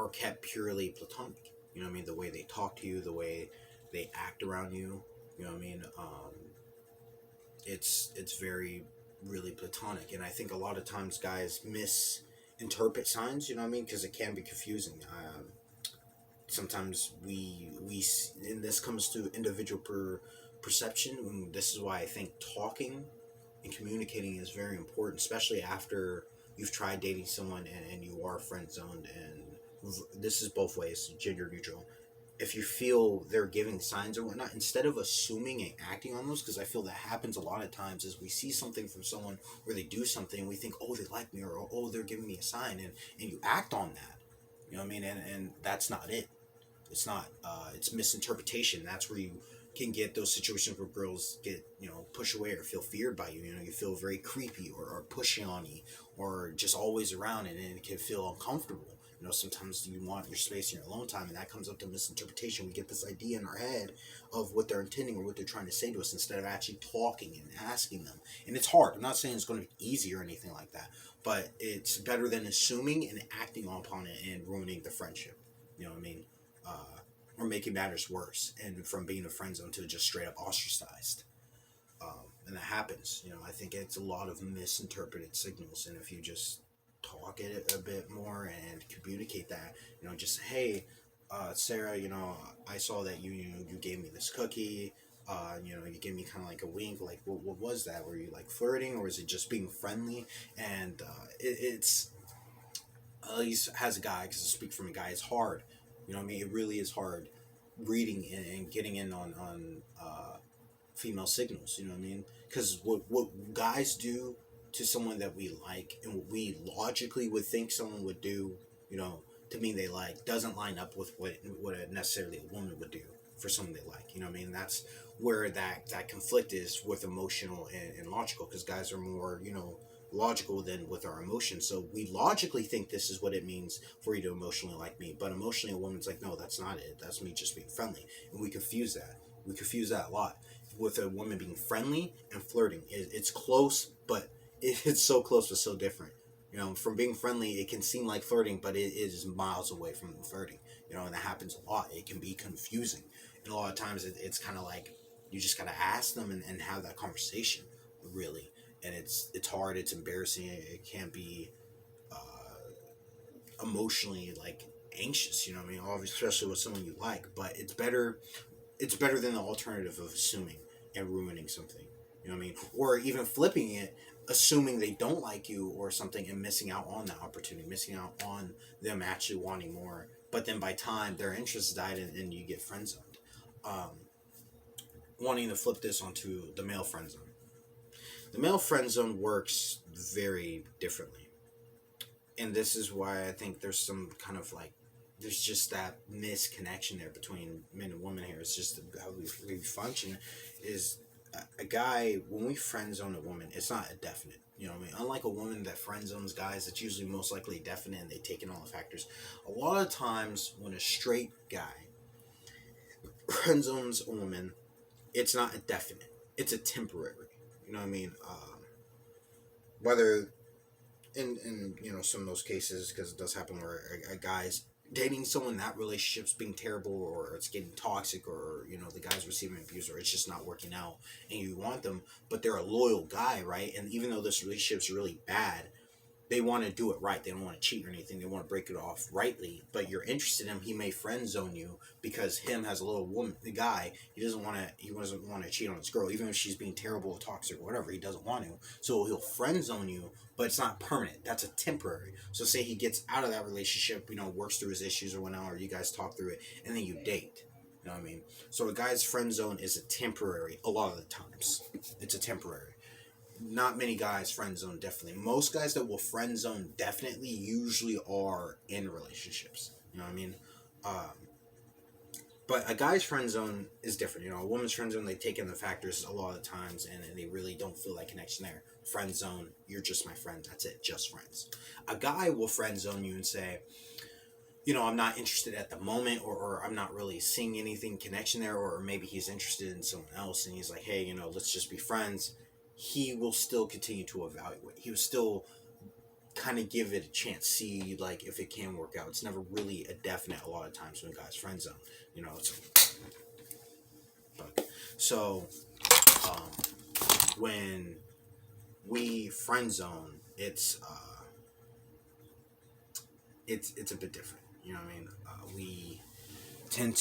are kept purely platonic. You know what I mean? The way they talk to you, the way they act around you. You know what I mean? It's very really platonic, and I think a lot of times guys misinterpret signs. You know what I mean? Because it can be confusing. Sometimes and this comes to individual perception, and this is why I think talking and communicating is very important, especially after you've tried dating someone and you are friend zoned. And this is both ways, gender neutral. If you feel they're giving signs or whatnot, instead of assuming and acting on those, because I feel that happens a lot of times, is we see something from someone where they do something, we think, oh, they like me, or oh, they're giving me a sign, and you act on that. You know what I mean? And that's not it. It's not. It's misinterpretation. That's where you can get those situations where girls get, push away or feel feared by you. You feel very creepy or pushy on you, or just always around, and it can feel uncomfortable. Sometimes you want your space and your alone time, and that comes up to misinterpretation. We get this idea in our head of what they're intending or what they're trying to say to us instead of actually talking and asking them. And it's hard. I'm not saying it's going to be easy or anything like that, but it's better than assuming and acting upon it and ruining the friendship. You know what I mean? Or making matters worse, and from being a friend zone to just straight up ostracized. And that happens. I think it's a lot of misinterpreted signals, and if you just talk it a bit more and communicate that, just hey, Sarah, I saw that you gave me this cookie. You gave me kind of like a wink. Like, what was that? Were you like flirting, or was it just being friendly? And it's at least as a guy, because I speak from a guy, it's hard. You know what I mean? It really is hard reading and getting in on female signals. You know what I mean? Because what guys do to someone that we like, and what we logically would think someone would do, you know, to mean they like, doesn't line up with what necessarily a woman would do for someone they like. You know what I mean? That's where that conflict is with emotional and logical, because guys are more, logical than with our emotions. So we logically think this is what it means for you to emotionally like me, but emotionally a woman's like, no, that's not it. That's me just being friendly. And we confuse that. We confuse that a lot with a woman being friendly and flirting. It's close, but it's so close but so different. From being friendly, it can seem like flirting, but it is miles away from flirting. And that happens a lot. It can be confusing, and a lot of times it's kind of like you just gotta ask them and have that conversation, really. And it's hard. It's embarrassing. It can be emotionally like anxious. You know what I mean? Obviously, especially with someone you like. But it's better. It's better than the alternative of assuming and ruining something. You know what I mean? Or even flipping it, assuming they don't like you or something, and missing out on that opportunity, missing out on them actually wanting more. But then by time their interest died, and you get friend zoned. Um, Wanting to flip this onto the male friend zone. The male friend zone works very differently. And this is why I think there's some kind of like, there's just that misconnection there between men and women here. It's just how we function. Is a guy, when we friend zone a woman, it's not a definite. You know what I mean? Unlike a woman that friend zones guys, it's usually most likely definite, and they take in all the factors. A lot of times, when a straight guy friend zones a woman, it's not a definite. It's a temporary. You know what I mean? Whether in some of those cases, because it does happen where a guy's dating someone, that relationship's being terrible, or it's getting toxic, or the guy's receiving abuse, or it's just not working out, and you want them, but they're a loyal guy, right? And even though this relationship's really bad, they want to do it right. They don't want to cheat or anything. They want to break it off rightly. But you're interested in him. He may friend zone you because him has a little woman. The guy, he doesn't want to. He doesn't want to cheat on his girl, even if she's being terrible, or toxic, or whatever. He doesn't want to. So he'll friend zone you, but it's not permanent. That's a temporary. So say he gets out of that relationship, works through his issues or whatnot, or you guys talk through it, and then you date. You know what I mean? So a guy's friend zone is a temporary. A lot of the times, it's a temporary. Not many guys friend zone definitely. Most guys that will friend zone definitely usually are in relationships. You know what I mean? Um, but a guy's friend zone is different. A woman's friend zone, they take in the factors a lot of the times, and they really don't feel that connection there. Friend zone, you're just my friend. That's it, just friends. A guy will friend zone you and say, I'm not interested at the moment, or I'm not really seeing anything connection there, or maybe he's interested in someone else, and he's like, hey, let's just be friends. He will still continue to evaluate. He will still kind of give it a chance, see like if it can work out. It's never really a definite a lot of times when guys friend zone, you know. So um, when we friend zone, it's a bit different. You know what I mean? We tend